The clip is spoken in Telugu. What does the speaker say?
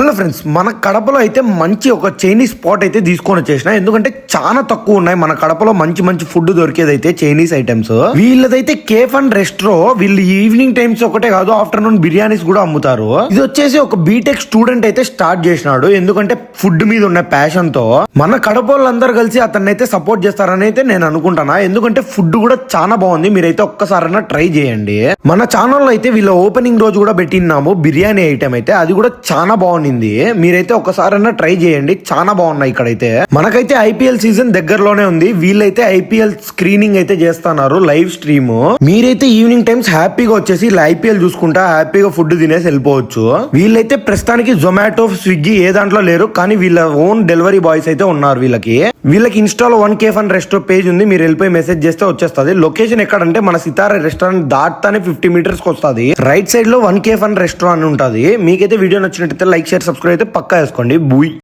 హలో ఫ్రెండ్స్, మన కడపలో అయితే మంచి ఒక చైనీస్ స్పాట్ అయితే తీసుకొని వచ్చేసిన. ఎందుకంటే చాలా తక్కువ ఉన్నాయి మన కడపలో మంచి మంచి ఫుడ్ దొరికేదైతే చైనీస్ ఐటమ్స్. వీళ్ళదైతే కేఫ్ అండ్ రెస్ట్రో. వీళ్ళు ఈవినింగ్ టైమ్స్ ఒకటే కాదు, ఆఫ్టర్నూన్ బిర్యానీస్ కూడా అమ్ముతారు. ఇది వచ్చేసి ఒక బీటెక్ స్టూడెంట్ అయితే స్టార్ట్ చేసినాడు. ఎందుకంటే ఫుడ్ మీద ఉన్న ప్యాషన్ తో మన కడపలందరూ కలిసి అతన్ని అయితే సపోర్ట్ చేస్తారని అయితే నేను అనుకుంటున్నా. ఎందుకంటే ఫుడ్ కూడా చాలా బాగుంది. మీరైతే ఒక్కసారైనా ట్రై చేయండి. మన ఛానల్లో అయితే వీళ్ళ ఓపెనింగ్ రోజు కూడా పెట్టినాము బిర్యానీ ఐటమ్ అయితే. అది కూడా చాలా బాగుంది. మీరైతే ఒకసారైనా ట్రై చేయండి, చాలా బాగున్నాయి. ఇక్కడైతే మనకైతే ఐపీఎల్ సీజన్ దగ్గరలోనే ఉంది. వీళ్ళైతే ఐపీఎల్ స్క్రీనింగ్ అయితే చేస్తున్నారు, లైవ్ స్ట్రీమ్. మీరైతే ఈవినింగ్ టైమ్స్ హ్యాపీగా వచ్చేసి ఇలా ఐపీఎల్ చూసుకుంటా హ్యాపీగా ఫుడ్ తినేసి వెళ్ళిపోవచ్చు. వీళ్ళైతే ప్రస్తుతానికి జొమాటో, స్విగ్గీ ఏ దాంట్లో లేరు, కానీ వీళ్ళ ఓన్ డెలివరీ బాయ్స్ అయితే ఉన్నారు. వీళ్ళకి ఇన్స్టాలో 1K ఫన్ రెస్టారెంట్ పేజ్ ఉంది. మీరు వెళ్ళిపోయి మెసేజ్ చేస్తే వచ్చేస్తుంది. లొకేషన్ ఎక్కడంటే మన సితారా రెస్టారెంట్ దాటుతానే 50 మీటర్స్ కి వస్తుంది. రైట్ సైడ్ లో 1K ఫన్ రెస్టారెంట్ ఉంటుంది. మీకైతే వీడియో నచ్చినట్టయితే లైక్, షేర్, సబ్స్క్రైబ్ అయితే పక్కా వేసుకోండి. బూయ్.